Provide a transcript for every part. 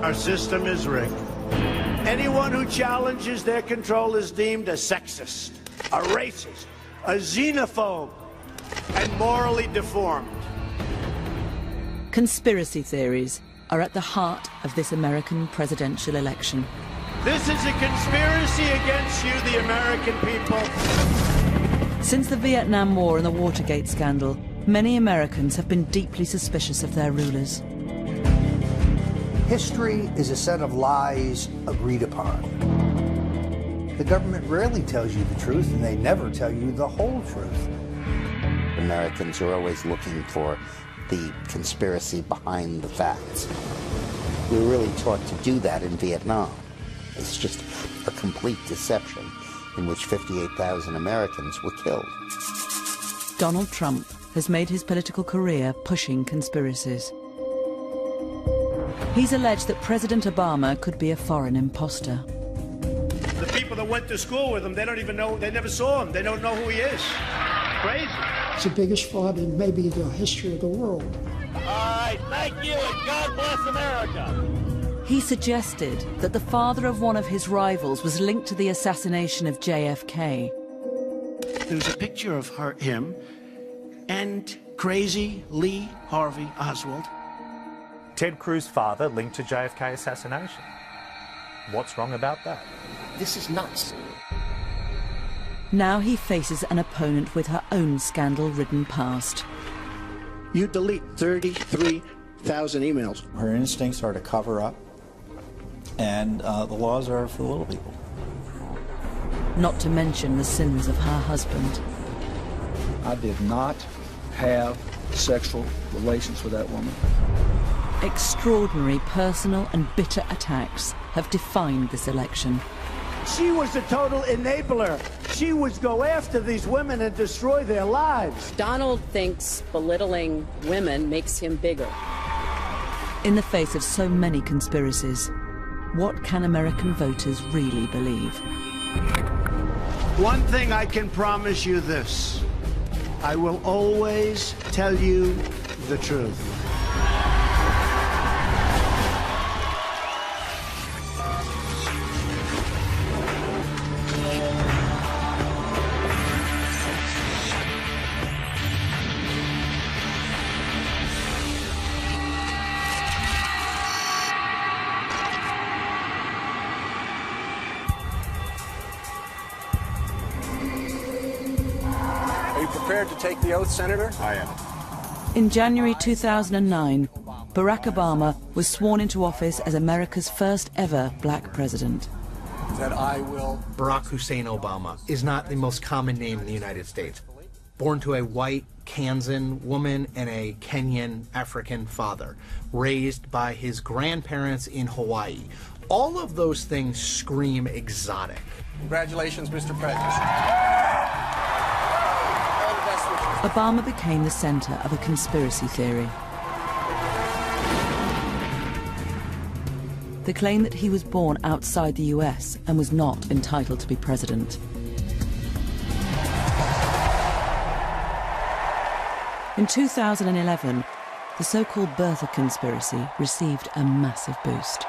Our system is rigged. Anyone who challenges their control is deemed a sexist, a racist, a xenophobe, and morally deformed. Conspiracy theories are at the heart of this American presidential election. This is a conspiracy against you, the American people. Since the Vietnam War and the Watergate scandal, many Americans have been deeply suspicious of their rulers. History is a set of lies agreed upon. The government rarely tells you the truth, and they never tell you the whole truth. Americans are always looking for the conspiracy behind the facts. We were really taught to do that in Vietnam. It's just a complete deception in which 58,000 Americans were killed. Donald Trump has made his political career pushing conspiracies. He's alleged that President Obama could be a foreign imposter. The people that went to school with him, they don't even know, they never saw him. They don't know who he is. Crazy. It's the biggest fraud in maybe the history of the world. All right, thank you, and God bless America. He suggested that the father of one of his rivals was linked to the assassination of JFK. There's a picture of him and crazy Lee Harvey Oswald. Ted Cruz's father linked to JFK assassination. What's wrong about that? This is nuts. Now he faces an opponent with her own scandal-ridden past. You delete 33,000 emails. Her instincts are to cover up, and the laws are for the little people. Not to mention the sins of her husband. I did not have sexual relations with that woman. Extraordinary personal and bitter attacks have defined this election. She was a total enabler. She would go after these women and destroy their lives. Donald thinks belittling women makes him bigger. In the face of so many conspiracies, what can American voters really believe? One thing I can promise you this. I will always tell you the truth. Prepared to take the oath, Senator? I am. In January 2009, Barack Obama was sworn into office as America's first ever black president. That I will... Barack Hussein Obama is not the most common name in the United States. Born to a white Kansan woman and a Kenyan African father, raised by his grandparents in Hawaii. All of those things scream exotic. Congratulations, Mr. President. Obama became the center of a conspiracy theory. The claim that he was born outside the US and was not entitled to be president. In 2011, the so-called birther conspiracy received a massive boost.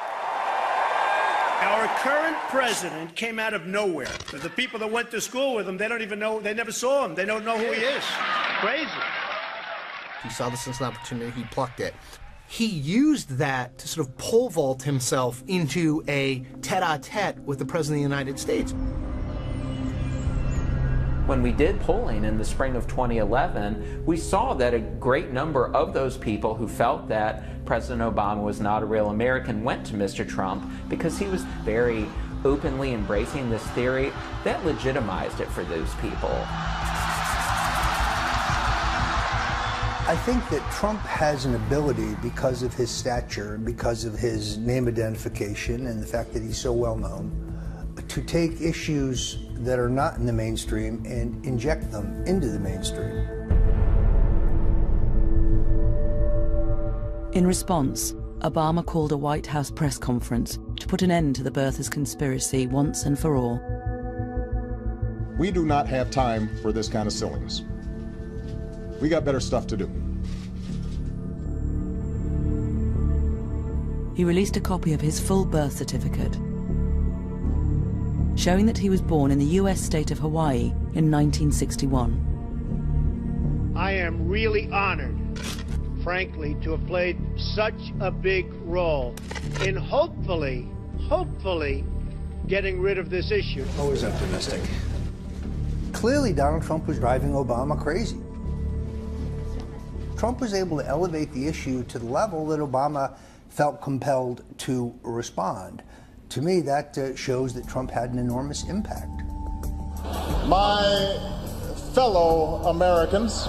Our current president came out of nowhere. The people that went to school with him, they don't even know, they never saw him. They don't know who he is. Crazy. He saw this as an opportunity, he plucked it. He used that to sort of pole vault himself into a tete-a-tete with the President of the United States. When we did polling in the spring of 2011, we saw that a great number of those people who felt that President Obama was not a real American went to Mr. Trump because he was very openly embracing this theory. That legitimized it for those people. I think that Trump has an ability, because of his stature and because of his name identification and the fact that he's so well known, to take issues that are not in the mainstream and inject them into the mainstream. In response, Obama called a White House press conference to put an end to the birthers conspiracy once and for all. We do not have time for this kind of silliness. We got better stuff to do. he released a copy of his full birth certificate, showing that he was born in the US state of Hawaii in 1961. I am really honored, frankly, to have played such a big role in hopefully getting rid of this issue. Always optimistic. Clearly, Donald Trump was driving Obama crazy. Trump was able to elevate the issue to the level that Obama felt compelled to respond. To me, that shows that Trump had an enormous impact. My fellow Americans.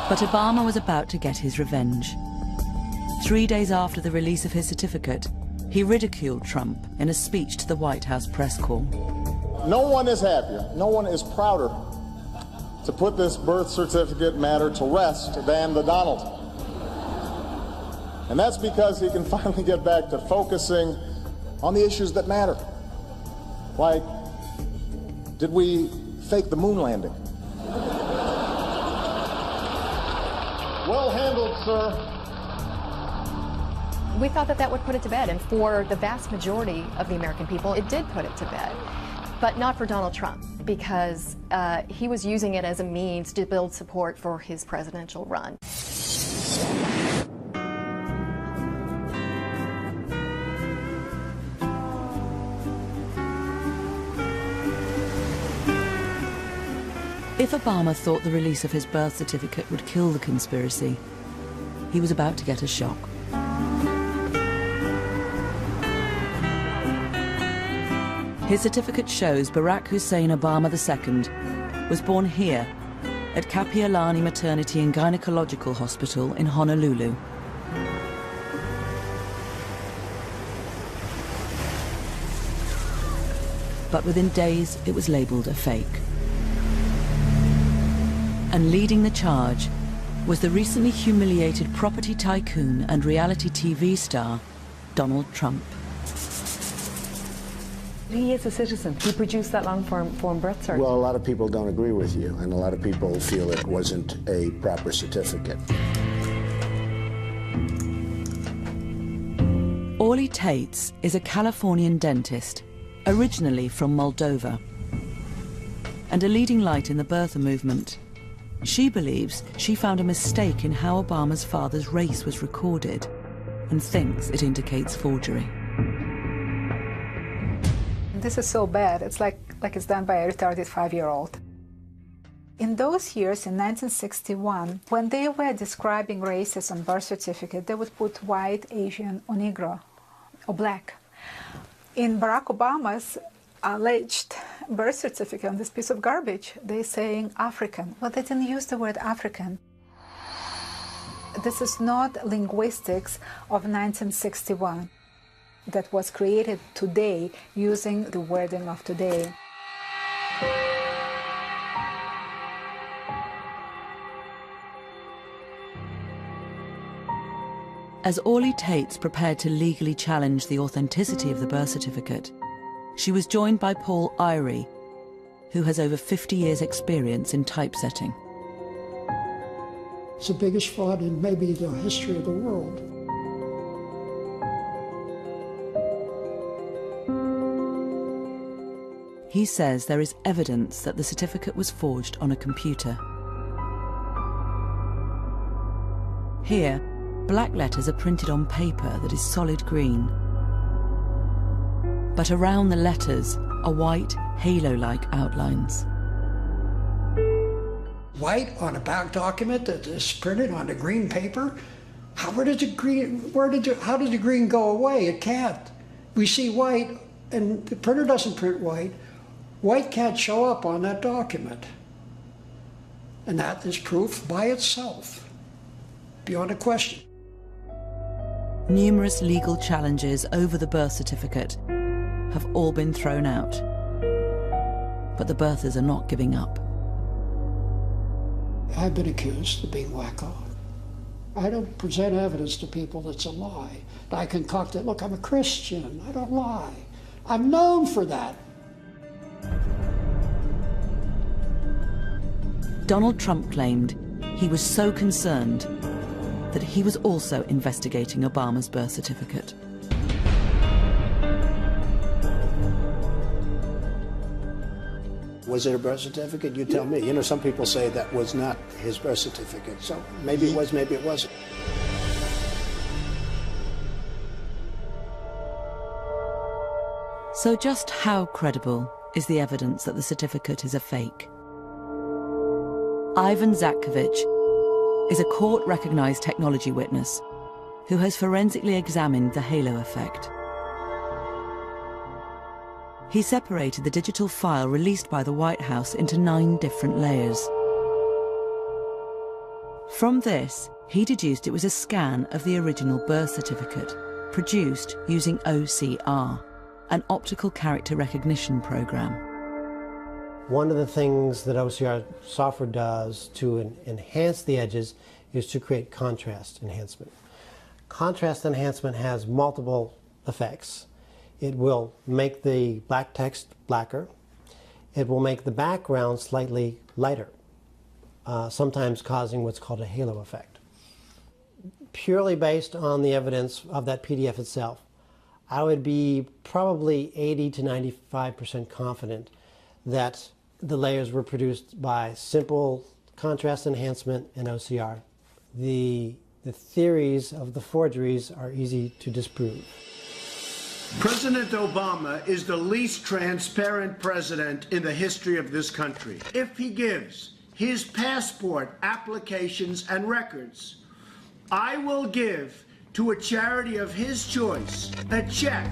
But Obama was about to get his revenge. 3 days after the release of his certificate, he ridiculed Trump in a speech to the White House press corps. No one is happier, no one is prouder to put this birth certificate matter to rest than the Donald. And that's because he can finally get back to focusing on the issues that matter. Like, did we fake the moon landing? Well handled, sir. We thought that that would put it to bed, and for the vast majority of the American people, it did put it to bed. But not for Donald Trump, because he was using it as a means to build support for his presidential run. If Obama thought the release of his birth certificate would kill the conspiracy, he was about to get a shock. His certificate shows Barack Hussein Obama II was born here at Kapiolani Maternity and Gynecological Hospital in Honolulu. But within days, it was labeled a fake. And leading the charge was the recently humiliated property tycoon and reality TV star, Donald Trump. He is a citizen. He produced that long-form birth certificate. Well, a lot of people don't agree with you, and a lot of people feel it wasn't a proper certificate. Orly Tates is a Californian dentist, originally from Moldova, and a leading light in the birther movement. She believes she found a mistake in how Obama's father's race was recorded and thinks it indicates forgery. This is so bad. It's like it's done by a retarded 5-year-old. In those years, in 1961, when they were describing races on birth certificate, they would put white, Asian, or Negro, or black. In Barack Obama's alleged birth certificate on this piece of garbage, they're saying African. Well, they didn't use the word African. This is not linguistics of 1961 that was created today using the wording of today. As Orly Tates prepared to legally challenge the authenticity of the birth certificate, she was joined by Paul Irie, who has over 50 years' experience in typesetting. It's the biggest fraud in maybe the history of the world. He says there is evidence that the certificate was forged on a computer. Here, black letters are printed on paper that is solid green. But around the letters are white, halo-like outlines. White on a back document that is printed on a green paper? How does the green go away? It can't. We see white, and the printer doesn't print white. White can't show up on that document. And that is proof by itself, beyond a question. Numerous legal challenges over the birth certificate have all been thrown out. But the birthers are not giving up. I've been accused of being wacko. I don't present evidence to people that's a lie. I concoct it. Look, I'm a Christian. I don't lie. I'm known for that. Donald Trump claimed he was so concerned that he was also investigating Obama's birth certificate. Was it a birth certificate? You tell me. You know, some people say that was not his birth certificate. So maybe it was, maybe it wasn't. So just how credible is the evidence that the certificate is a fake? Ivan Zatkovich is a court-recognized technology witness who has forensically examined the halo effect. He separated the digital file released by the White House into 9 different layers. From this, he deduced it was a scan of the original birth certificate, produced using OCR, an optical character recognition program. One of the things that OCR software does to enhance the edges is to create contrast enhancement. Contrast enhancement has multiple effects. It will make the black text blacker. It will make the background slightly lighter, sometimes causing what's called a halo effect. Purely based on the evidence of that PDF itself, I would be probably 80 to 95% confident that the layers were produced by simple contrast enhancement and OCR. The theories of the forgeries are easy to disprove. President Obama is the least transparent president in the history of this country. If he gives his passport applications and records, I will give to a charity of his choice a check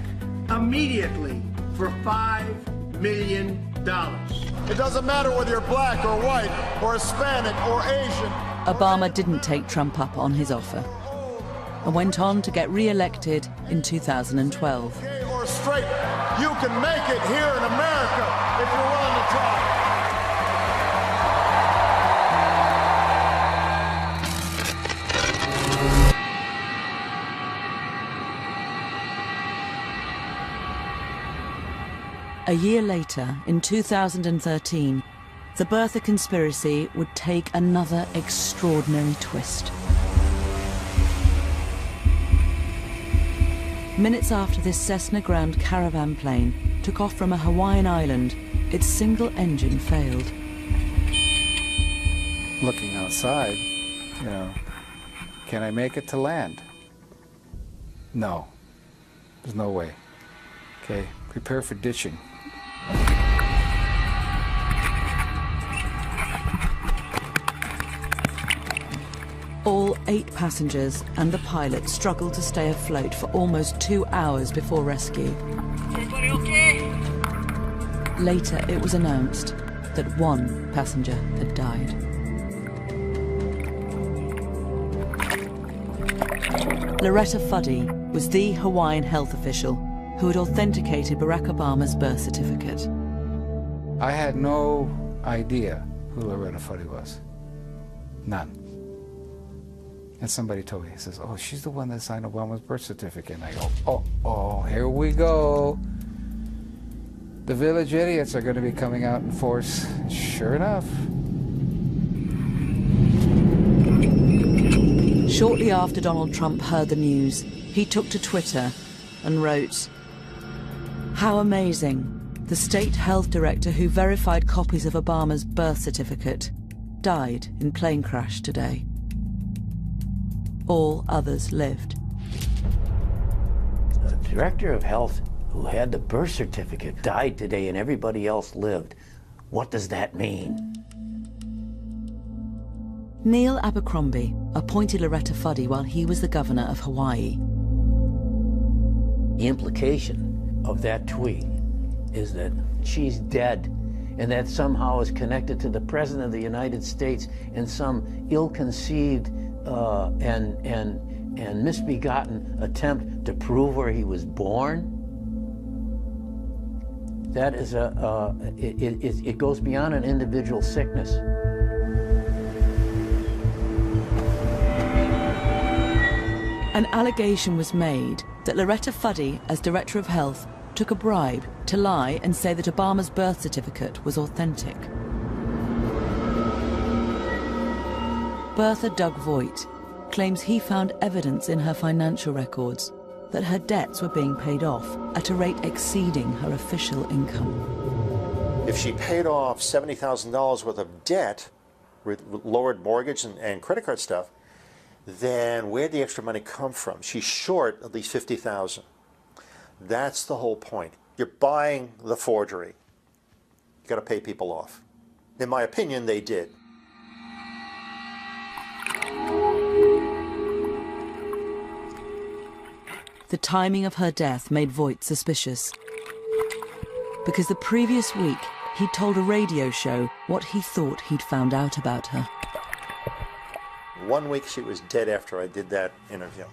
immediately for $5 million. It doesn't matter whether you're black or white or Hispanic or Asian. Obama didn't take Trump up on his offer and went on to get re-elected in 2012. Gay or straight, you can make it here in America if you're willing to try. A year later, in 2013, the birther conspiracy would take another extraordinary twist. Minutes after this Cessna Ground caravan plane took off from a Hawaiian island, its single engine failed. Looking outside, can I make it to land? No, there's no way. Okay, prepare for ditching. All 8 passengers and the pilot struggled to stay afloat for almost 2 hours before rescue. Everybody okay? Later, it was announced that 1 passenger had died. Loretta Fuddy was the Hawaiian health official who had authenticated Barack Obama's birth certificate. I had no idea who Loretta Fuddy was. None. And somebody told me, he says, oh, she's the one that signed Obama's birth certificate. And I go, oh, here we go. The village idiots are going to be coming out in force. Sure enough. Shortly after Donald Trump heard the news, he took to Twitter and wrote, "How amazing. The state health director who verified copies of Obama's birth certificate died in plane crash today. All others lived." The director of health who had the birth certificate died today and everybody else lived. What does that mean? Neil Abercrombie appointed Loretta Fuddy while he was the governor of Hawaii. The implication of that tweet is that she's dead and that somehow is connected to the President of the United States in some ill-conceived and misbegotten attempt to prove where he was born. That is it goes beyond an individual sickness. An allegation was made that Loretta Fuddy, as Director of Health, took a bribe to lie and say that Obama's birth certificate was authentic. Bertha Doug Voigt claims he found evidence in her financial records that her debts were being paid off at a rate exceeding her official income. If she paid off $70,000 worth of debt with lowered mortgage and credit card stuff, then where'd the extra money come from? She's short at least $50,000. That's the whole point. You're buying the forgery. You got to pay people off. In my opinion, they did. The timing of her death made Voigt suspicious, because the previous week he'd told a radio show what he thought he'd found out about her. 1 week she was dead after I did that interview.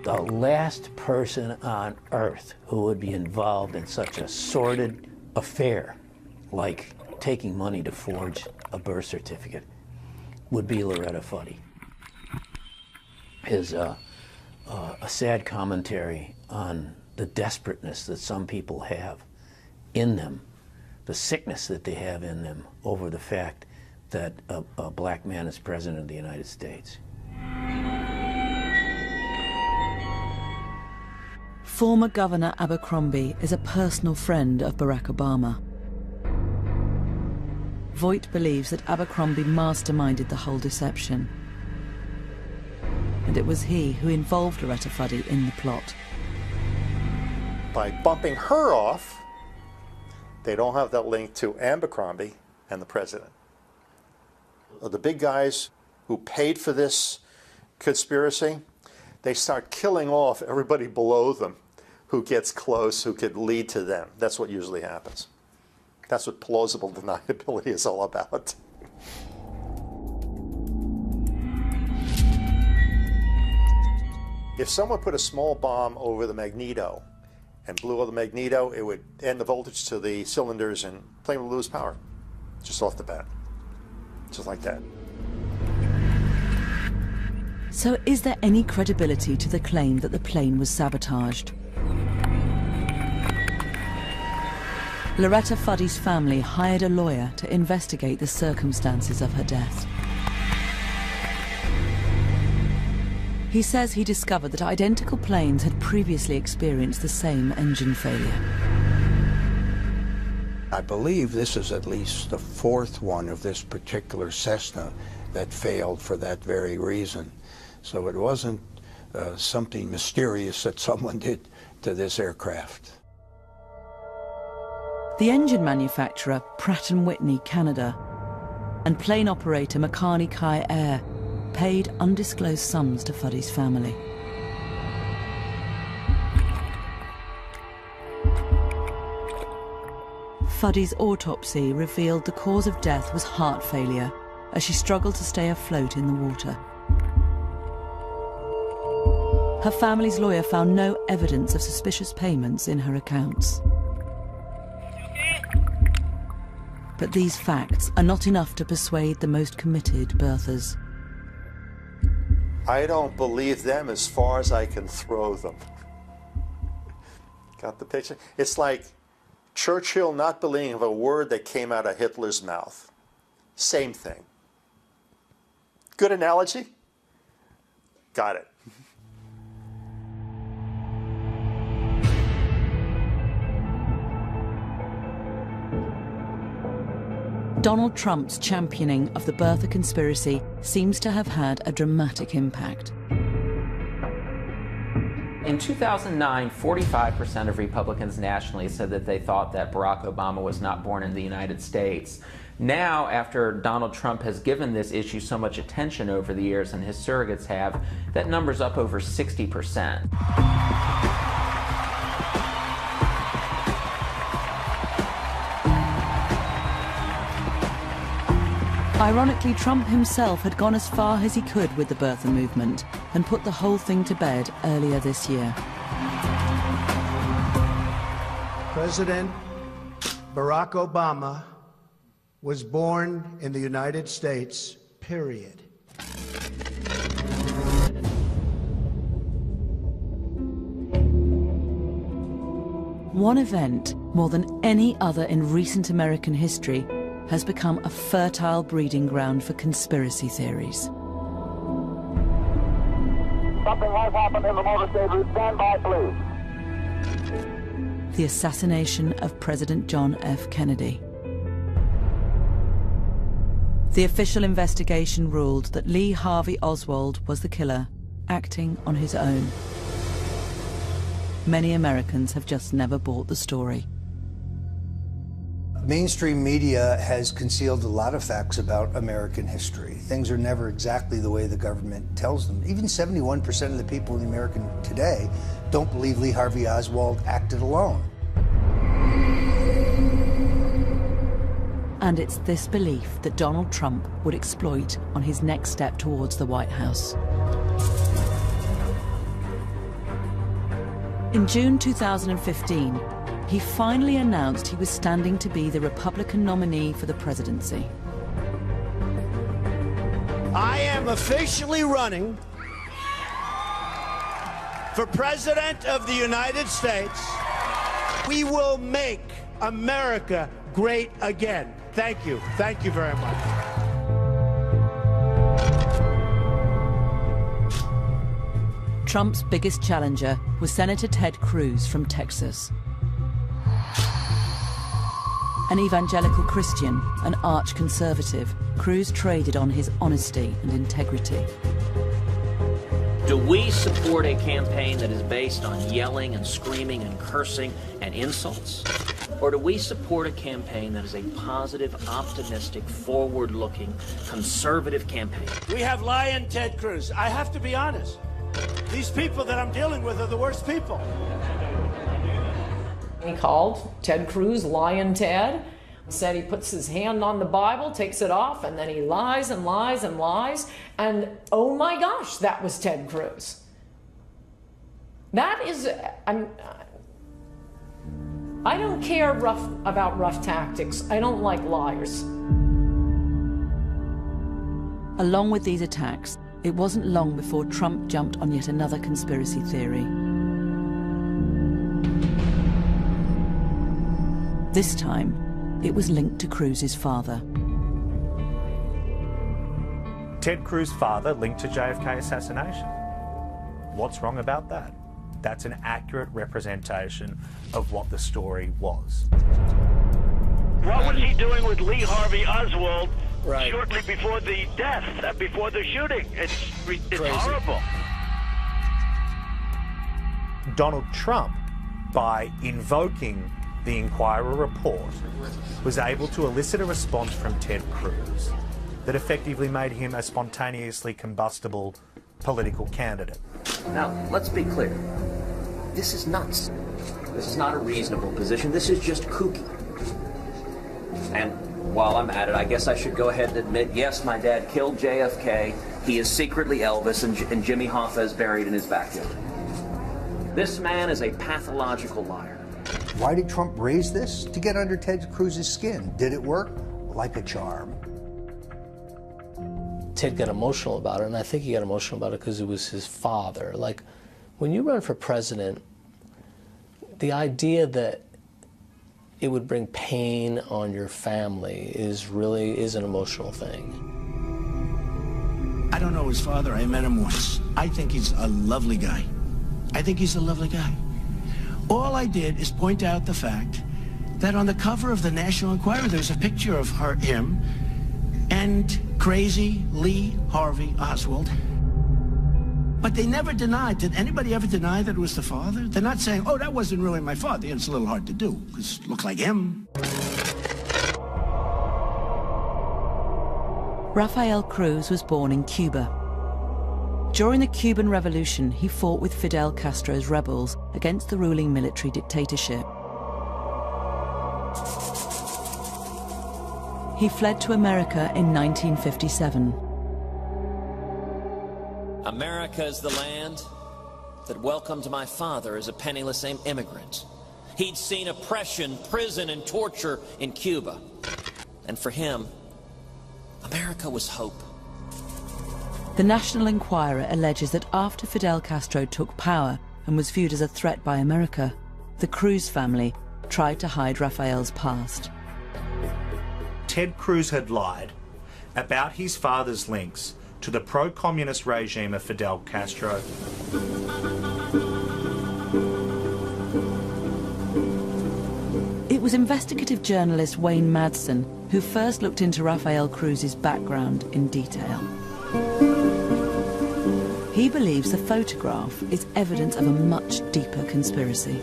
The last person on earth who would be involved in such a sordid affair, like taking money to forge a birth certificate, would be Loretta Fuddy. Is a sad commentary on the desperateness that some people have in them, the sickness that they have in them over the fact that a black man is president of the United States. Former Governor Abercrombie is a personal friend of Barack Obama. Voigt believes that Abercrombie masterminded the whole deception, and it was he who involved Loretta Fuddy in the plot. By bumping her off, they don't have that link to Abercrombie and the president. The big guys who paid for this conspiracy, they start killing off everybody below them who gets close, who could lead to them. That's what usually happens. That's what plausible deniability is all about. If someone put a small bomb over the magneto and blew up the magneto, it would end the voltage to the cylinders and the plane would lose power, just off the bat. Just like that. So is there any credibility to the claim that the plane was sabotaged? Loretta Fuddy's family hired a lawyer to investigate the circumstances of her death. He says he discovered that identical planes had previously experienced the same engine failure. I believe this is at least the fourth one of this particular Cessna that failed for that very reason. So it wasn't something mysterious that someone did to this aircraft. The engine manufacturer, Pratt & Whitney, Canada, and plane operator Makani Kai Air paid undisclosed sums to Fuddy's family. Fuddy's autopsy revealed the cause of death was heart failure as she struggled to stay afloat in the water. Her family's lawyer found no evidence of suspicious payments in her accounts. But these facts are not enough to persuade the most committed birthers. I don't believe them as far as I can throw them. Got the picture? It's like Churchill not believing a word that came out of Hitler's mouth. Same thing. Good analogy? Got it. Donald Trump's championing of the birther conspiracy seems to have had a dramatic impact. In 2009, 45% of Republicans nationally said that they thought that Barack Obama was not born in the United States. Now, after Donald Trump has given this issue so much attention over the years, and his surrogates have, that number's up over 60%. Ironically, Trump himself had gone as far as he could with the birther movement and put the whole thing to bed earlier this year. President Barack Obama was born in the United States, period. One event, more than any other in recent American history, has become a fertile breeding ground for conspiracy theories. Something has happened in the motorcade route. Stand by, please. The assassination of President John F. Kennedy. The official investigation ruled that Lee Harvey Oswald was the killer, acting on his own. Many Americans have just never bought the story. Mainstream media has concealed a lot of facts about American history. Things are never exactly the way the government tells them. Even 71% of the people in America today don't believe Lee Harvey Oswald acted alone. And it's this belief that Donald Trump would exploit on his next step towards the White House. In June 2015, he finally announced he was standing to be the Republican nominee for the presidency. I am officially running for President of the United States. We will make America great again. Thank you. Thank you very much. Trump's biggest challenger was Senator Ted Cruz from Texas. An evangelical Christian, an arch-conservative, Cruz traded on his honesty and integrity. Do we support a campaign that is based on yelling and screaming and cursing and insults? Or do we support a campaign that is a positive, optimistic, forward-looking, conservative campaign? We have Lion Ted Cruz. I have to be honest. These people that I'm dealing with are the worst people. He called Ted Cruz Lion Ted, said he puts his hand on the Bible, takes it off, and then he lies and lies and lies. And oh my gosh, that was Ted Cruz. That is, I don't care about rough tactics. I don't like liars. Along with these attacks, it wasn't long before Trump jumped on yet another conspiracy theory. This time, it was linked to Cruz's father. Ted Cruz's father linked to JFK assassination. What's wrong about that? That's an accurate representation of what the story was. What was he doing with Lee Harvey Oswald shortly before the death, before the shooting? It's horrible. Donald Trump, by invoking the Inquirer report, was able to elicit a response from Ted Cruz that effectively made him a spontaneously combustible political candidate. Now, let's be clear. This is nuts. This is not a reasonable position. This is just kooky. And while I'm at it, I guess I should go ahead and admit, yes, my dad killed JFK. He is secretly Elvis, and Jimmy Hoffa is buried in his backyard. This man is a pathological liar. Why did Trump raise this? To get under Ted Cruz's skin. Did it work? Like a charm. Ted got emotional about it, and I think he got emotional about it because it was his father. Like, when you run for president, the idea that it would bring pain on your family is an emotional thing. I don't know his father. I met him once. I think he's a lovely guy. All I did is point out the fact that on the cover of the National Enquirer, there's a picture of him and crazy Lee Harvey Oswald. But they never denied. Did anybody ever deny that it was the father? They're not saying, oh, that wasn't really my father. It's a little hard to do, because it looked like him. Rafael Cruz was born in Cuba. During the Cuban Revolution, he fought with Fidel Castro's rebels against the ruling military dictatorship. He fled to America in 1957. America is the land that welcomed my father as a penniless immigrant. He'd seen oppression, prison, and torture in Cuba. And for him, America was hope. The National Enquirer alleges that after Fidel Castro took power and was viewed as a threat by America, the Cruz family tried to hide Rafael's past. Ted Cruz had lied about his father's links to the pro-communist regime of Fidel Castro. It was investigative journalist Wayne Madsen who first looked into Rafael Cruz's background in detail. He believes the photograph is evidence of a much deeper conspiracy.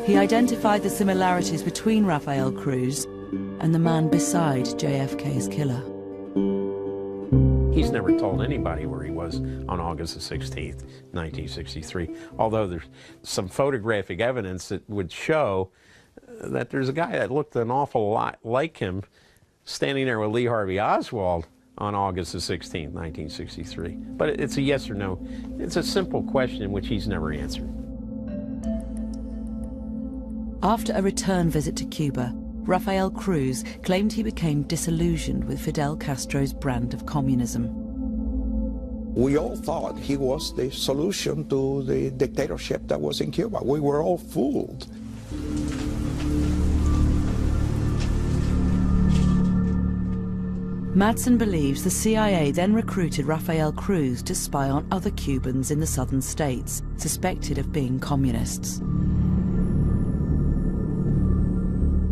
He identified the similarities between Rafael Cruz and the man beside JFK's killer. He's never told anybody where he was on August the 16th, 1963, although there's some photographic evidence that would show that there's a guy that looked an awful lot like him standing there with Lee Harvey Oswald on August the 16th, 1963. But it's a yes or no. It's a simple question which he's never answered. After a return visit to Cuba, Rafael Cruz claimed he became disillusioned with Fidel Castro's brand of communism. We all thought he was the solution to the dictatorship that was in Cuba. We were all fooled. Madsen believes the CIA then recruited Rafael Cruz to spy on other Cubans in the southern states, suspected of being communists.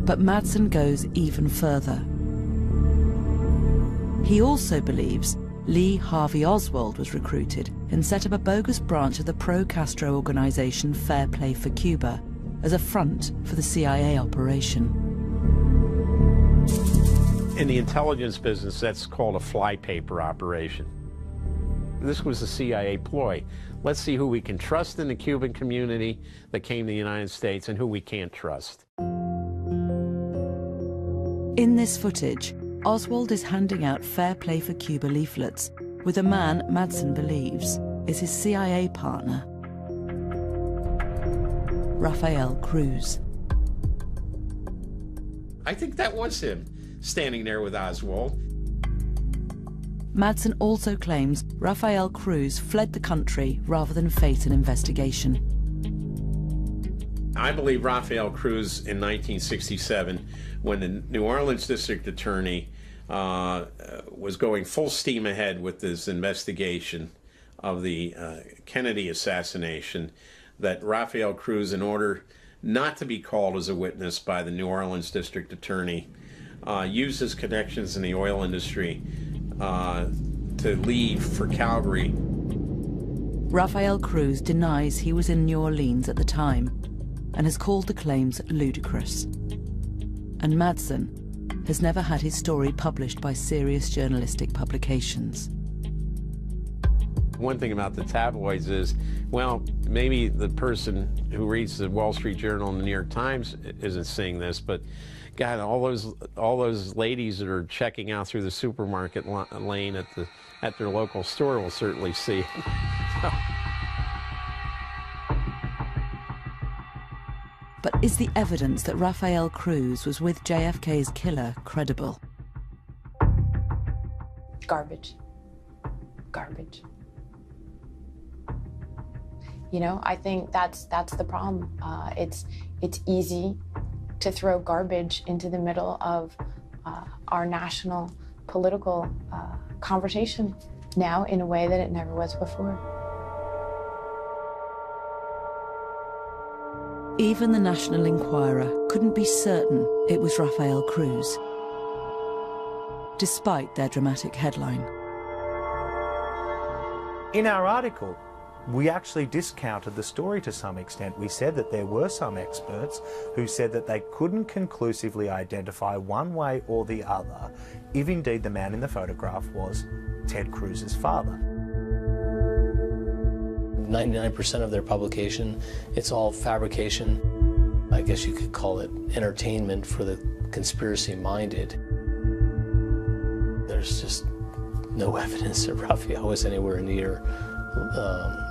But Madsen goes even further. He also believes Lee Harvey Oswald was recruited and set up a bogus branch of the pro-Castro organization Fair Play for Cuba as a front for the CIA operation. In the intelligence business, that's called a flypaper operation. This was a CIA ploy. Let's see who we can trust in the Cuban community that came to the United States and who we can't trust. In this footage, Oswald is handing out Fair Play for Cuba leaflets with a man Madsen believes is his CIA partner, Rafael Cruz. I think that was him, standing there with Oswald. Madsen also claims Rafael Cruz fled the country rather than face an investigation. I believe Rafael Cruz in 1967, when the New Orleans district attorney was going full steam ahead with this investigation of the Kennedy assassination, that Rafael Cruz, in order not to be called as a witness by the New Orleans district attorney, used his connections in the oil industry to leave for Calgary. Rafael Cruz denies he was in New Orleans at the time and has called the claims ludicrous. And Madsen has never had his story published by serious journalistic publications. One thing about the tabloids is, well, maybe the person who reads the Wall Street Journal and the New York Times isn't seeing this, but God, all those ladies that are checking out through the supermarket lane at their local store will certainly see it. But is the evidence that Rafael Cruz was with JFK's killer credible? Garbage. Garbage. You know, I think that's the problem. It's easy to throw garbage into the middle of our national political conversation now in a way that it never was before. Even the National Enquirer couldn't be certain it was Rafael Cruz, despite their dramatic headline. In our article, we actually discounted the story to some extent. We said that there were some experts who said that they couldn't conclusively identify one way or the other if indeed the man in the photograph was Ted Cruz's father. 99% of their publication, it's all fabrication. I guess you could call it entertainment for the conspiracy-minded. There's just no evidence that Rafael was anywhere near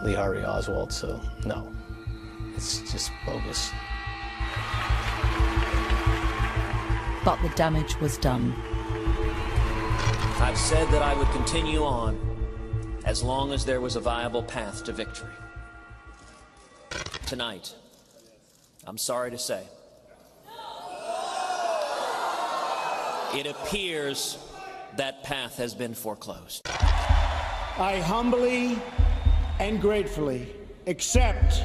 Lee Harvey Oswald, so no, it's just bogus. But the damage was done. I've said that I would continue on as long as there was a viable path to victory. Tonight, I'm sorry to say, It appears that path has been foreclosed. I humbly and gratefully accept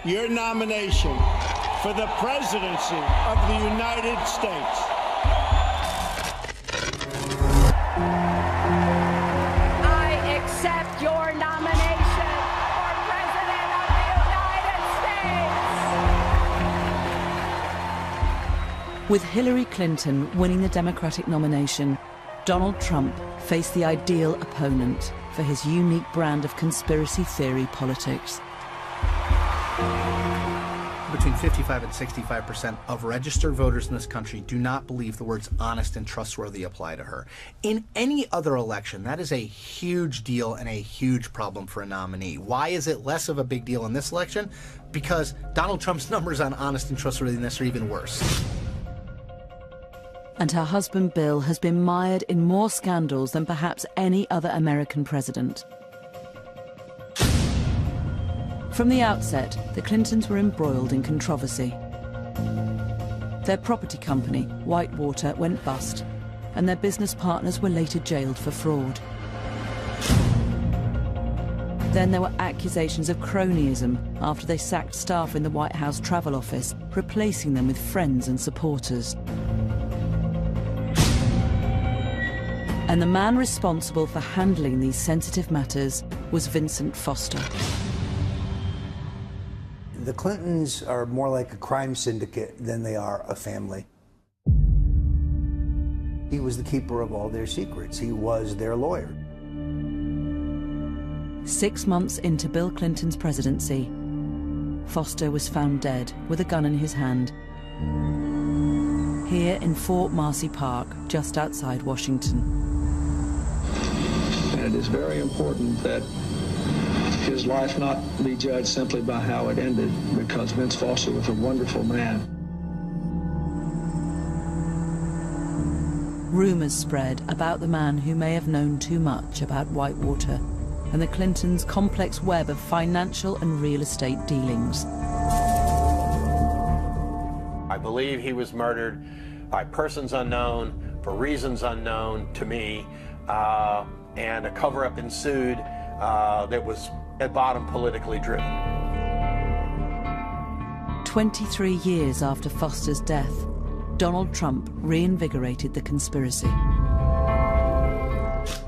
your nomination for the presidency of the United States. I accept your nomination for President of the United States. With Hillary Clinton winning the Democratic nomination, Donald Trump faced the ideal opponent for his unique brand of conspiracy theory politics. Between 55 and 65% of registered voters in this country do not believe the words honest and trustworthy apply to her. In any other election, that is a huge deal and a huge problem for a nominee. Why is it less of a big deal in this election? Because Donald Trump's numbers on honest and trustworthiness are even worse. And her husband Bill has been mired in more scandals than perhaps any other American president. From the outset, the Clintons were embroiled in controversy. Their property company, Whitewater, went bust, and their business partners were later jailed for fraud. Then there were accusations of cronyism after they sacked staff in the White House Travel Office, replacing them with friends and supporters. And the man responsible for handling these sensitive matters was Vincent Foster. The Clintons are more like a crime syndicate than they are a family. He was the keeper of all their secrets. He was their lawyer. 6 months into Bill Clinton's presidency, Foster was found dead with a gun in his hand, here in Fort Marcy Park, just outside Washington. And it is very important that his life not be judged simply by how it ended, because Vince Foster was a wonderful man. Rumors spread about the man who may have known too much about Whitewater and the Clintons' complex web of financial and real estate dealings. I believe he was murdered by persons unknown, for reasons unknown to me, and a cover-up ensued that was at bottom politically driven. 23 years after Foster's death, Donald Trump reinvigorated the conspiracy.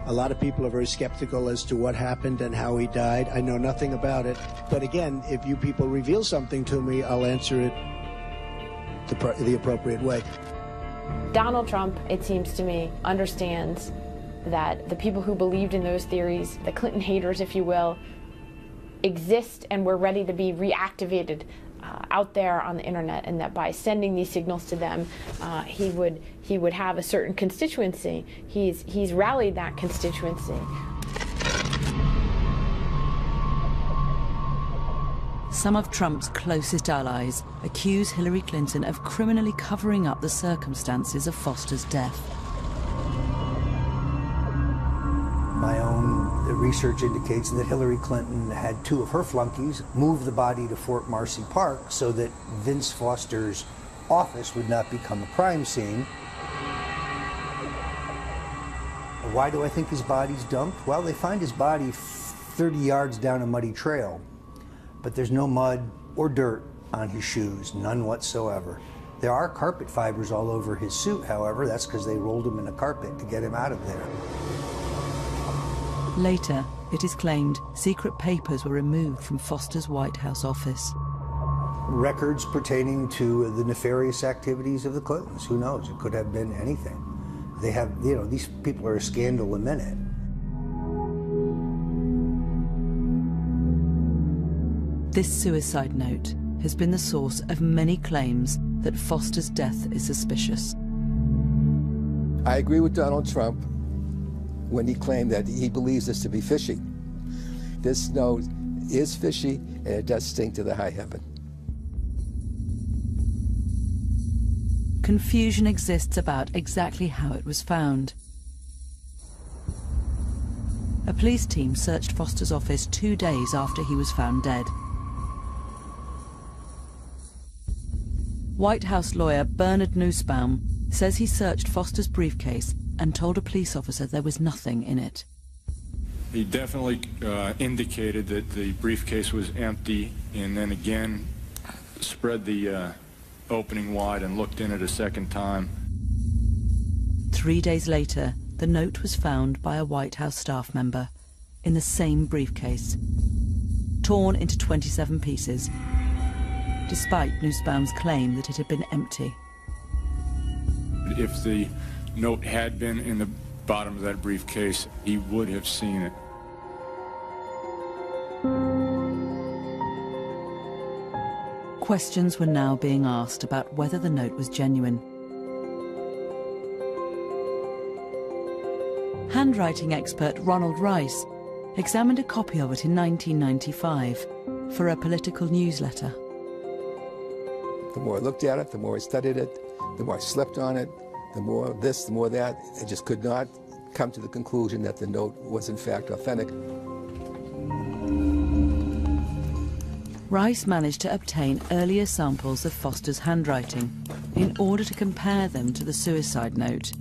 A lot of people are very skeptical as to what happened and how he died. I know nothing about it. But again, if you people reveal something to me, I'll answer it the appropriate way. Donald Trump, it seems to me, understands that the people who believed in those theories, the Clinton haters, if you will, exist and were ready to be reactivated out there on the internet, and that by sending these signals to them, he would have a certain constituency. He's rallied that constituency. Some of Trump's closest allies accuse Hillary Clinton of criminally covering up the circumstances of Foster's death. My own research indicates that Hillary Clinton had 2 of her flunkies move the body to Fort Marcy Park so that Vince Foster's office would not become a crime scene. Why do I think his body's dumped? Well, they find his body 30 yards down a muddy trail, but there's no mud or dirt on his shoes, none whatsoever. There are carpet fibers all over his suit, however. That's because they rolled him in a carpet to get him out of there. Later, it is claimed secret papers were removed from Foster's White House office. Records pertaining to the nefarious activities of the Clintons. Who knows? It could have been anything. They have, you know, these people are a scandal a minute. This suicide note has been the source of many claims that Foster's death is suspicious. I agree with Donald Trump when he claimed that he believes this to be fishy. This note is fishy, and it does stink to the high heaven. Confusion exists about exactly how it was found. A police team searched Foster's office 2 days after he was found dead. White House lawyer Bernard Nussbaum says he searched Foster's briefcase and told a police officer there was nothing in it. He definitely indicated that the briefcase was empty, and then again spread the opening wide and looked in it a second time. 3 days later, the note was found by a White House staff member in the same briefcase, torn into 27 pieces, despite Nussbaum's claim that it had been empty. If the note had been in the bottom of that briefcase, he would have seen it. Questions were now being asked about whether the note was genuine. Handwriting expert Ronald Rice examined a copy of it in 1995 for a political newsletter. The more I looked at it, the more I studied it, the more I slept on it, the more this, the more that. I just could not come to the conclusion that the note was in fact authentic. Rice managed to obtain earlier samples of Foster's handwriting in order to compare them to the suicide note.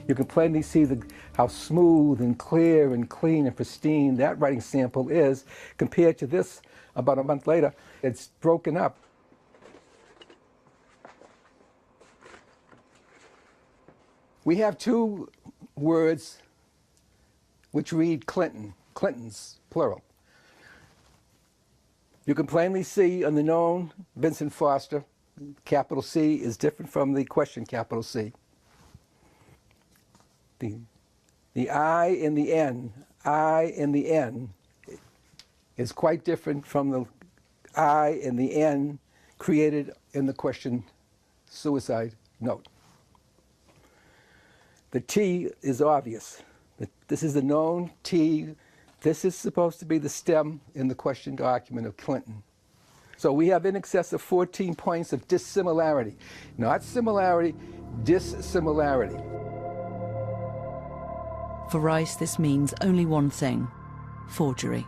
You can plainly see how smooth and clear and clean and pristine that writing sample is compared to this about a month later. It's broken up. We have two words which read Clinton, Clintons, plural. You can plainly see on the known Vincent Foster, capital C is different from the question capital C. The I in the N is quite different from the I in the N created in the question suicide note. The T is obvious. This is the known T. This is supposed to be the stem in the question document of Clinton. So we have in excess of 14 points of dissimilarity. Not similarity, dissimilarity. For Rice, this means only one thing: forgery.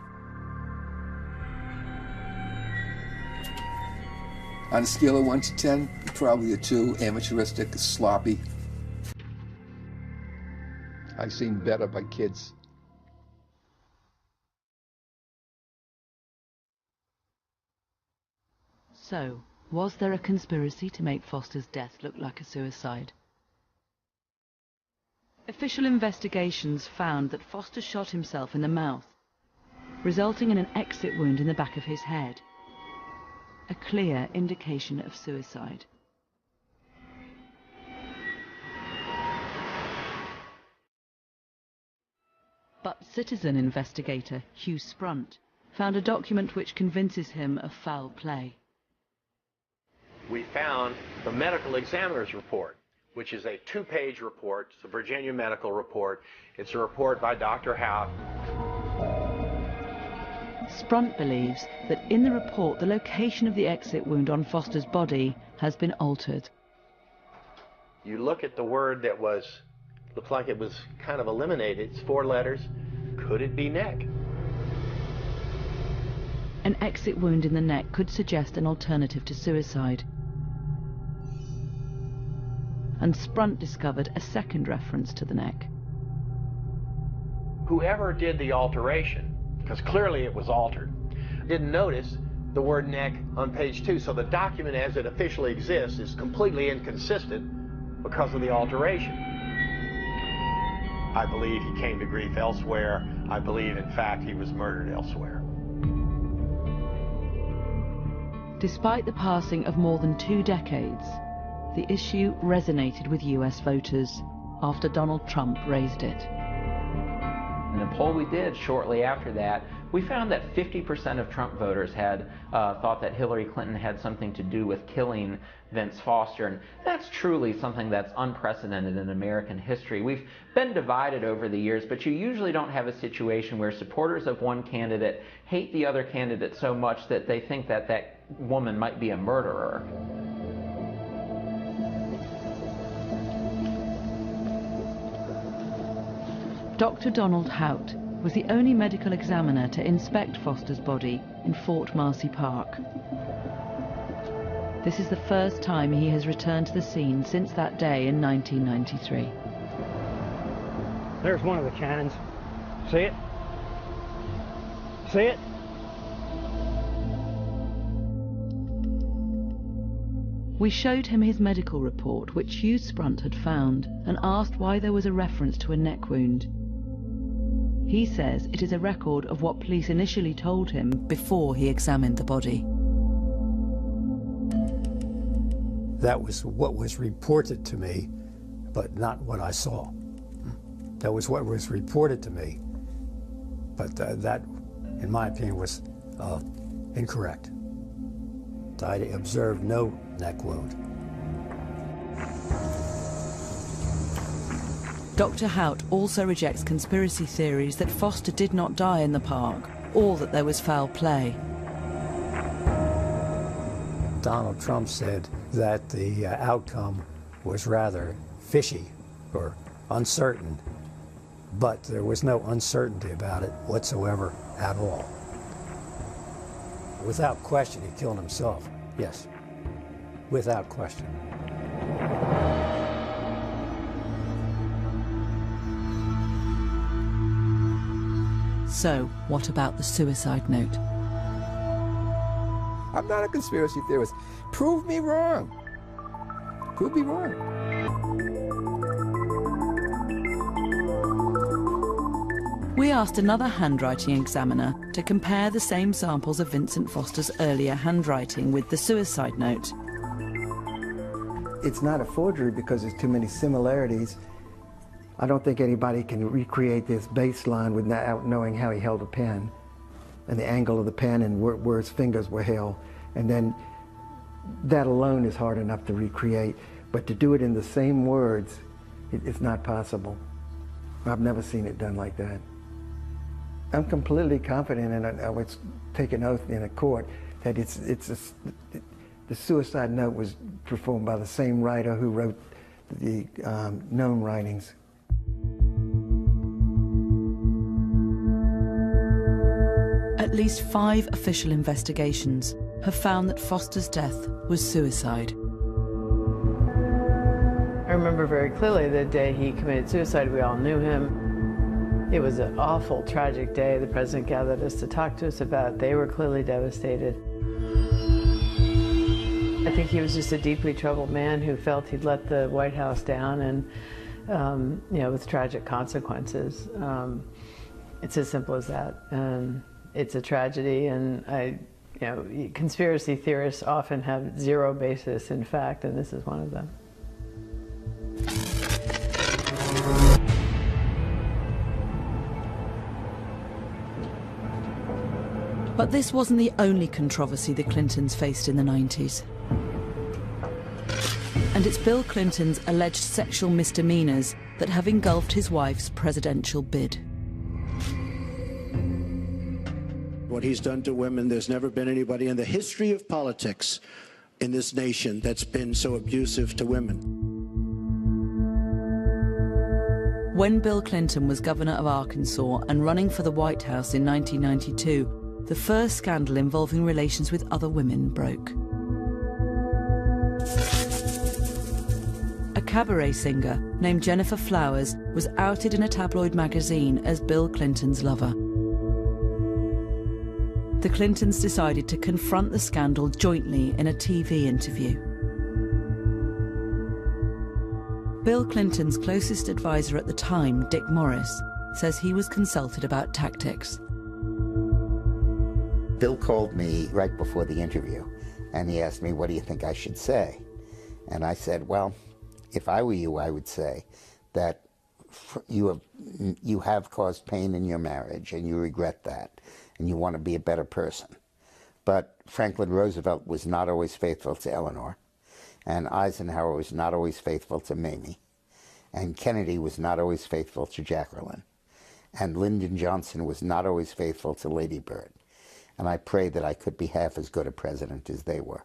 On a scale of 1 to 10, probably a 2, amateuristic, sloppy. I've seen better by kids. So, was there a conspiracy to make Foster's death look like a suicide? Official investigations found that Foster shot himself in the mouth, resulting in an exit wound in the back of his head. A clear indication of suicide. But citizen investigator Hugh Sprunt found a document which convinces him of foul play. We found the medical examiner's report, which is a 2-page report. It's the Virginia medical report. It's a report by Dr. Howe. Sprunt believes that in the report the location of the exit wound on Foster's body has been altered. You look at the word that looked like it was kind of eliminated. It's 4 letters. Could it be neck? An exit wound in the neck could suggest an alternative to suicide. And Sprunt discovered a second reference to the neck. Whoever did the alteration, because clearly it was altered, didn't notice the word neck on page 2, so the document as it officially exists is completely inconsistent because of the alteration. I believe he came to grief elsewhere. I believe, in fact, he was murdered elsewhere. Despite the passing of more than 2 decades, the issue resonated with US voters after Donald Trump raised it. In a poll we did shortly after that, we found that 50% of Trump voters had thought that Hillary Clinton had something to do with killing Vince Foster, and that's truly something that's unprecedented in American history. We've been divided over the years, but you usually don't have a situation where supporters of one candidate hate the other candidate so much that they think that that woman might be a murderer. Dr. Donald Hout was the only medical examiner to inspect Foster's body in Fort Marcy Park. This is the first time he has returned to the scene since that day in 1993. There's one of the cannons. See it? See it? We showed him his medical report, which Hugh Sprunt had found, and asked why there was a reference to a neck wound. He says it is a record of what police initially told him before he examined the body. That was what was reported to me, but not what I saw. That was what was reported to me, but that, in my opinion, was incorrect. I observed no neck wound. Dr. Hout also rejects conspiracy theories that Foster did not die in the park, or that there was foul play. Donald Trump said that the outcome was rather fishy or uncertain, but there was no uncertainty about it whatsoever at all. Without question, he killed himself. Yes, without question. So, what about the suicide note? I'm not a conspiracy theorist. Prove me wrong. Prove me wrong. We asked another handwriting examiner to compare the same samples of Vincent Foster's earlier handwriting with the suicide note. It's not a forgery because there's too many similarities. I don't think anybody can recreate this baseline without knowing how he held a pen and the angle of the pen and where his fingers were held. And then that alone is hard enough to recreate. But to do it in the same words, it's not possible. I've never seen it done like that. I'm completely confident, and I would take an oath in a court, that the suicide note was performed by the same writer who wrote the known writings. At least 5 official investigations have found that Foster's death was suicide. I remember very clearly the day he committed suicide. We all knew him. It was an awful, tragic day. The president gathered us to talk to us about it. They were clearly devastated. I think he was just a deeply troubled man who felt he'd let the White House down, and with tragic consequences. It's as simple as that. It's a tragedy, and conspiracy theorists often have zero basis in fact, and this is one of them. But this wasn't the only controversy the Clintons faced in the 90s. And it's Bill Clinton's alleged sexual misdemeanors that have engulfed his wife's presidential bid. What he's done to women, there's never been anybody in the history of politics in this nation that's been so abusive to women. When Bill Clinton was governor of Arkansas and running for the White House in 1992, the first scandal involving relations with other women broke. A cabaret singer named Jennifer Flowers was outed in a tabloid magazine as Bill Clinton's lover. The Clintons decided to confront the scandal jointly in a TV interview. Bill Clinton's closest advisor at the time, Dick Morris, says he was consulted about tactics. Bill called me right before the interview, and he asked me, what do you think I should say? And I said, well, if I were you, I would say that you have caused pain in your marriage, and you regret that, and you want to be a better person. But Franklin Roosevelt was not always faithful to Eleanor, and Eisenhower was not always faithful to Mamie, and Kennedy was not always faithful to Jacqueline, and Lyndon Johnson was not always faithful to Lady Bird. And I prayed that I could be half as good a president as they were.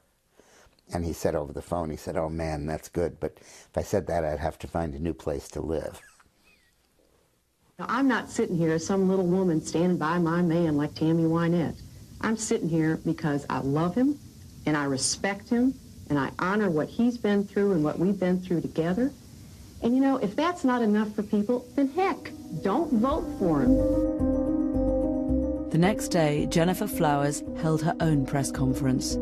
And he said over the phone, he said, oh man, that's good, but if I said that, I'd have to find a new place to live. Now, I'm not sitting here as some little woman standing by my man like Tammy Wynette. I'm sitting here because I love him, and I respect him, and I honor what he's been through and what we've been through together. And you know, if that's not enough for people, then heck, don't vote for him. The next day, Jennifer Flowers held her own press conference.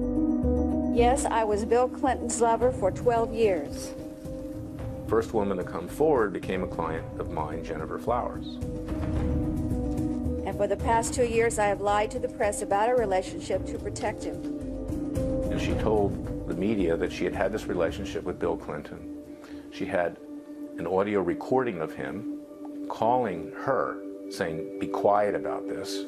Yes, I was Bill Clinton's lover for 12 years. First woman to come forward became a client of mine, Jennifer Flowers. And for the past 2 years, I have lied to the press about our relationship to protect him. And she told the media that she had had this relationship with Bill Clinton. She had an audio recording of him calling her, saying, "Be quiet about this."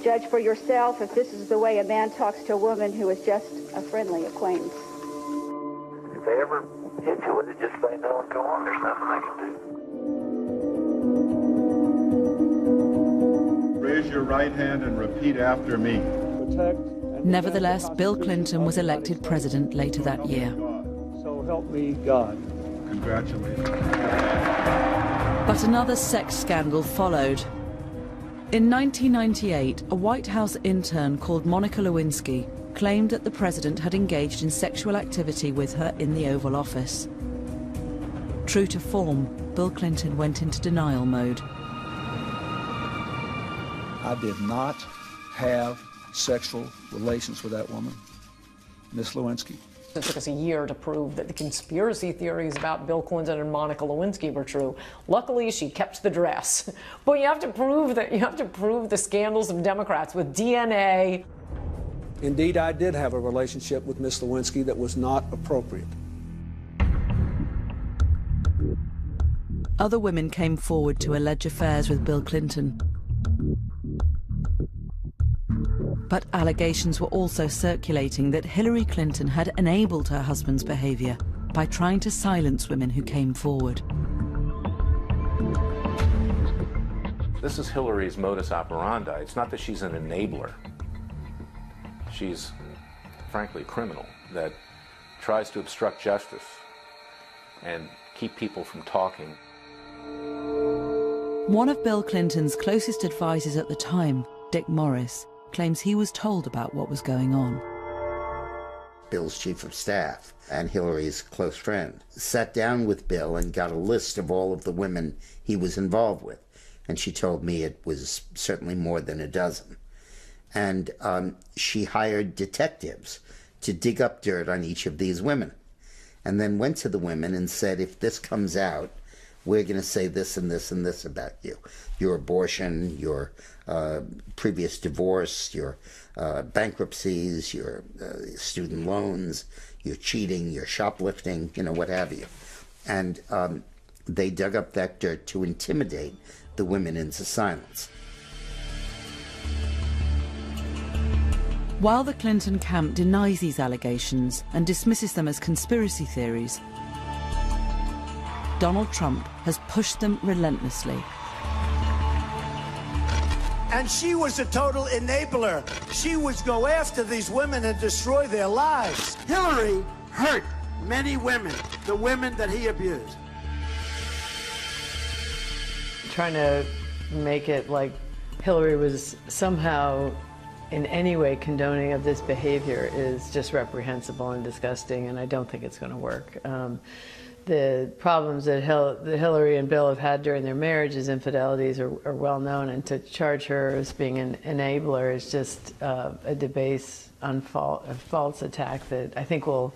Judge for yourself if this is the way a man talks to a woman who is just a friendly acquaintance. If they ever hit you with it, just say no and go on. There's nothing I can do. Raise your right hand and repeat after me. Protect. Nevertheless, Bill Clinton was elected president later that year. So help me God. Congratulations. But another sex scandal followed. In 1998, a White House intern called Monica Lewinsky claimed that the president had engaged in sexual activity with her in the Oval Office. True to form, Bill Clinton went into denial mode. I did not have sexual relations with that woman, Miss Lewinsky. It took us a year to prove that the conspiracy theories about Bill Clinton and Monica Lewinsky were true. Luckily, she kept the dress. But you have to prove that. You have to prove the scandals of Democrats with DNA. Indeed, I did have a relationship with Miss Lewinsky that was not appropriate. Other women came forward to allege affairs with Bill Clinton. But allegations were also circulating that Hillary Clinton had enabled her husband's behavior by trying to silence women who came forward. This is Hillary's modus operandi. It's not that she's an enabler. She's, frankly, a criminal that tries to obstruct justice and keep people from talking. One of Bill Clinton's closest advisors at the time, Dick Morris, claims he was told about what was going on. Bill's chief of staff and Hillary's close friend sat down with Bill and got a list of all of the women he was involved with. And she told me it was certainly more than a dozen. And she hired detectives to dig up dirt on each of these women. And then went to the women and said, if this comes out, we're going to say this and this and this about you. Your abortion, your previous divorce, your bankruptcies, your student loans, your cheating, your shoplifting, you know, what have you. And they dug up that dirt to intimidate the women into silence. While the Clinton camp denies these allegations and dismisses them as conspiracy theories, Donald Trump has pushed them relentlessly. And she was a total enabler. She would go after these women and destroy their lives. Hillary hurt many women, the women that he abused. Trying to make it like Hillary was somehow in any way condoning of this behavior is just reprehensible and disgusting, and I don't think it's going to work. The problems that Hillary and Bill have had during their marriage's infidelities are well known, and to charge her as being an enabler is just a debased, a false attack that I think will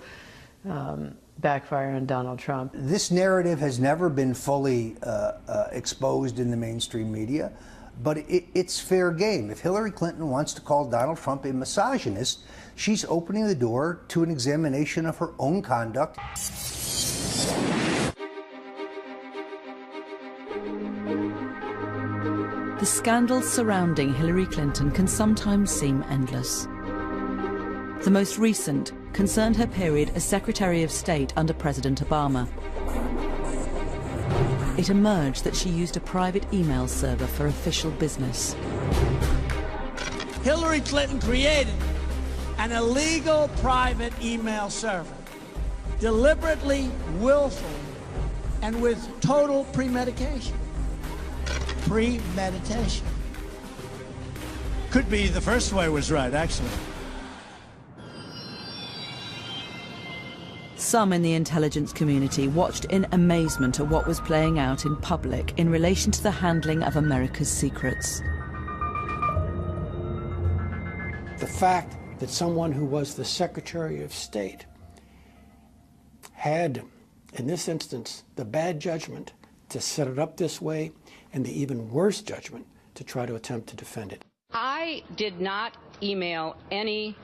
backfire on Donald Trump. This narrative has never been fully exposed in the mainstream media, but it's fair game. If Hillary Clinton wants to call Donald Trump a misogynist, she's opening the door to an examination of her own conduct. The scandals surrounding Hillary Clinton can sometimes seem endless. The most recent concerned her period as Secretary of State under President Obama. It emerged that she used a private email server for official business. Hillary Clinton created an illegal private email server, deliberately, willfully, and with total premeditation. Premeditation. Could be the first way was right, actually. Some in the intelligence community watched in amazement at what was playing out in public in relation to the handling of America's secrets. The fact that someone who was the Secretary of State had, in this instance, the bad judgment to set it up this way, and the even worse judgment to try to attempt to defend it. I did not email any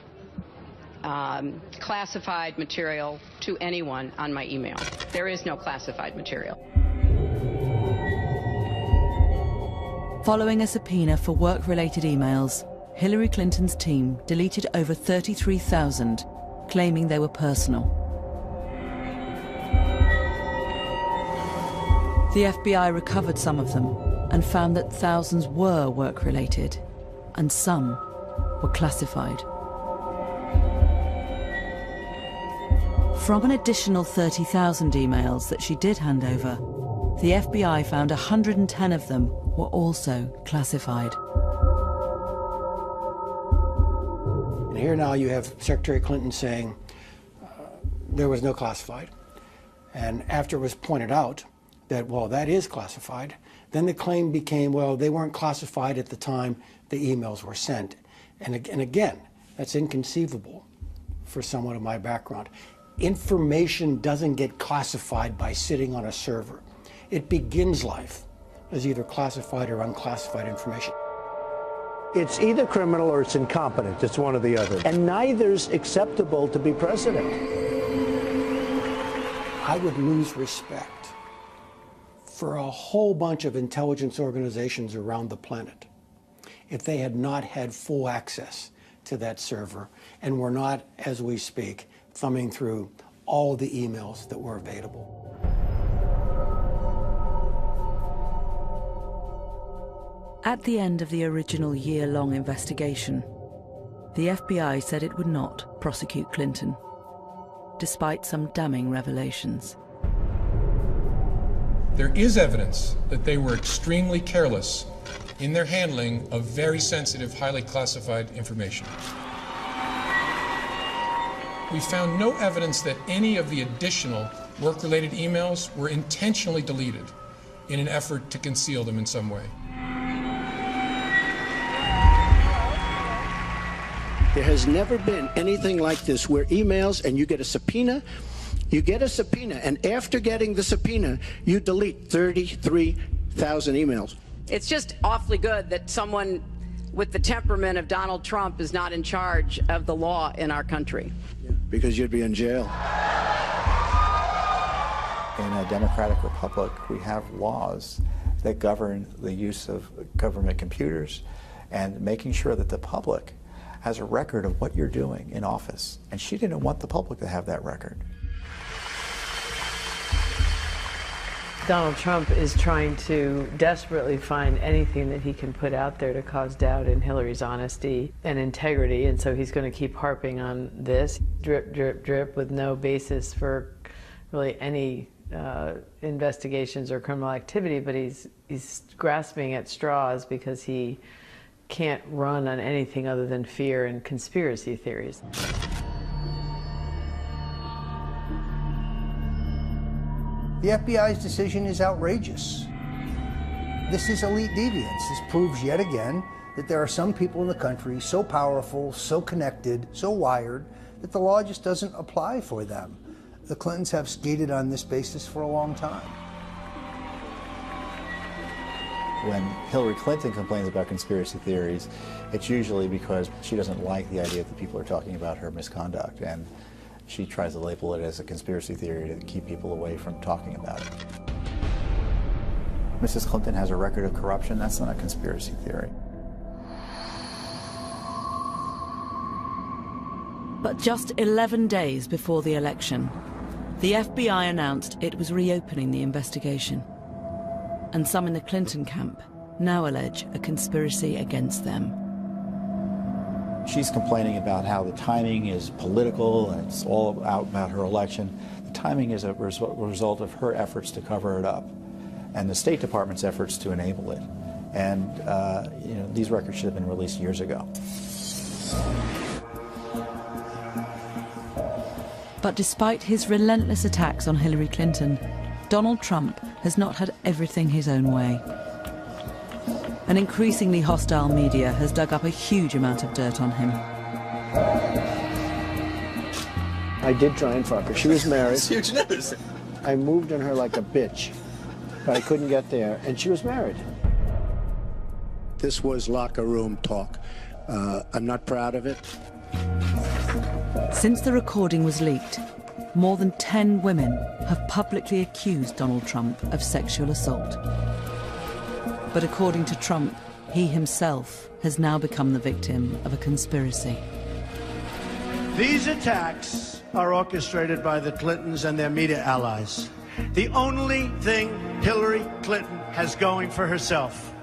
classified material to anyone on my email. There is no classified material. Following a subpoena for work-related emails, Hillary Clinton's team deleted over 33,000, claiming they were personal. The FBI recovered some of them and found that thousands were work-related, and some were classified. From an additional 30,000 emails that she did hand over, the FBI found 110 of them were also classified. And here now you have Secretary Clinton saying there was no classified. And after it was pointed out that, well, that is classified, then the claim became, well, they weren't classified at the time the emails were sent. And again, that's inconceivable for someone of my background. Information doesn't get classified by sitting on a server. It begins life as either classified or unclassified information. It's either criminal or it's incompetent. It's one or the other. And neither's acceptable to be president. I would lose respect for a whole bunch of intelligence organizations around the planet if they had not had full access to that server and were not, as we speak, thumbing through all of the emails that were available. At the end of the original year-long investigation, the FBI said it would not prosecute Clinton, despite some damning revelations. There is evidence that they were extremely careless in their handling of very sensitive, highly classified information. We found no evidence that any of the additional work-related emails were intentionally deleted in an effort to conceal them in some way. There has never been anything like this where emails and you get a subpoena, and after getting the subpoena, you delete 33,000 emails. It's just awfully good that someone with the temperament of Donald Trump is not in charge of the law in our country. Because you'd be in jail. In a democratic republic, we have laws that govern the use of government computers and making sure that the public has a record of what you're doing in office. And she didn't want the public to have that record. Donald Trump is trying to desperately find anything that he can put out there to cause doubt in Hillary's honesty and integrity, and so he's going to keep harping on this, drip, drip, drip, with no basis for really any investigations or criminal activity, but he's grasping at straws because he can't run on anything other than fear and conspiracy theories. The FBI's decision is outrageous. This is elite deviance. This proves yet again that there are some people in the country so powerful, so connected, so wired, that the law just doesn't apply for them. The Clintons have skated on this basis for a long time. When Hillary Clinton complains about conspiracy theories, it's usually because she doesn't like the idea that people are talking about her misconduct, and she tries to label it as a conspiracy theory to keep people away from talking about it. Mrs. Clinton has a record of corruption. That's not a conspiracy theory. But just 11 days before the election, the FBI announced it was reopening the investigation. And some in the Clinton camp now allege a conspiracy against them. She's complaining about how the timing is political and it's all out about her election. The timing is a result of her efforts to cover it up and the State Department's efforts to enable it. And these records should have been released years ago. But despite his relentless attacks on Hillary Clinton, Donald Trump has not had everything his own way. An increasingly hostile media has dug up a huge amount of dirt on him. I did try and fuck her. She was married. It's huge news. I moved on her like a bitch, but I couldn't get there, and she was married. This was locker room talk. I'm not proud of it. Since the recording was leaked, more than 10 women have publicly accused Donald Trump of sexual assault. But according to Trump, he himself has now become the victim of a conspiracy. These attacks are orchestrated by the Clintons and their media allies. The only thing Hillary Clinton has going for herself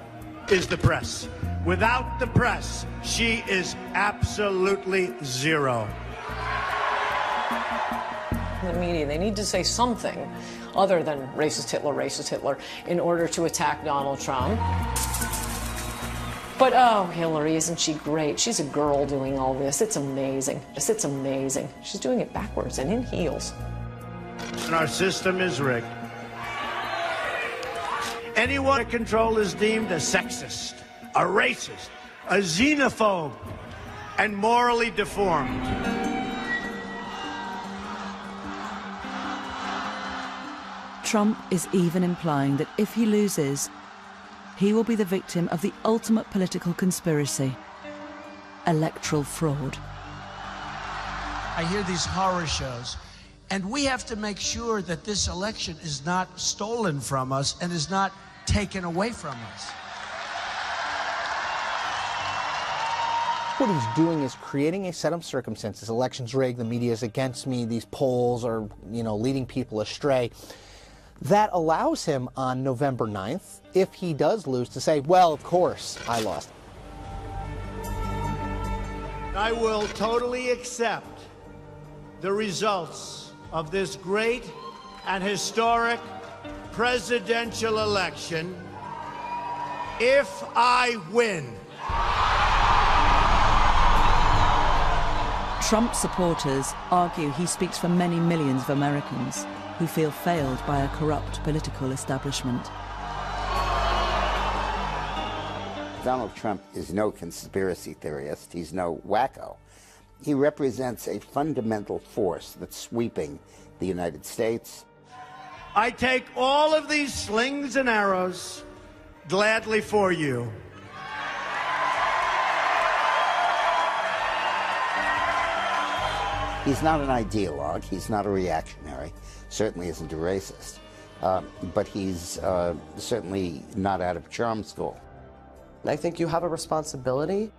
is the press. Without the press, she is absolutely zero. The media, they need to say something other than racist Hitler, in order to attack Donald Trump. But, oh, Hillary, isn't she great? She's a girl doing all this. It's amazing. It's amazing. She's doing it backwards and in heels. And our system is rigged. Anyone in control is deemed a sexist, a racist, a xenophobe, and morally deformed. Trump is even implying that if he loses, he will be the victim of the ultimate political conspiracy, electoral fraud. I hear these horror shows, and we have to make sure that this election is not stolen from us and is not taken away from us. What he's doing is creating a set of circumstances. Elections rigged, the media is against me, these polls are, leading people astray. That allows him on November 9th, if he does lose, to say, well, of course, I lost. I will totally accept the results of this great and historic presidential election if I win. Trump supporters argue he speaks for many millions of Americans who feel failed by a corrupt political establishment. Donald Trump is no conspiracy theorist. He's no wacko. He represents a fundamental force that's sweeping the United States. I take all of these slings and arrows gladly for you. He's not an ideologue. He's not a reactionary. Certainly isn't a racist. But he's certainly not out of charm school. I think you have a responsibility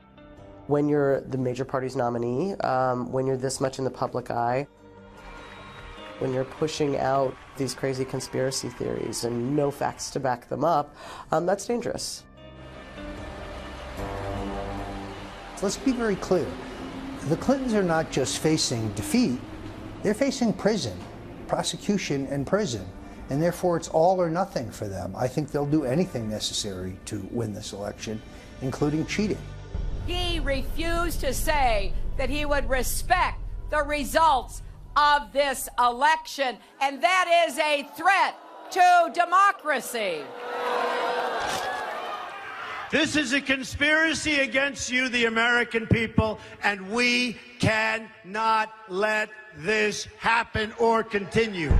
when you're the major party's nominee, when you're this much in the public eye, when you're pushing out these crazy conspiracy theories and no facts to back them up, that's dangerous. Let's be very clear. The Clintons are not just facing defeat, they're facing prison, prosecution and prison, and therefore it's all or nothing for them. I think they'll do anything necessary to win this election, including cheating. He refused to say that he would respect the results of this election, and that is a threat to democracy. This is a conspiracy against you, the American people, and we cannot let this happen or continue.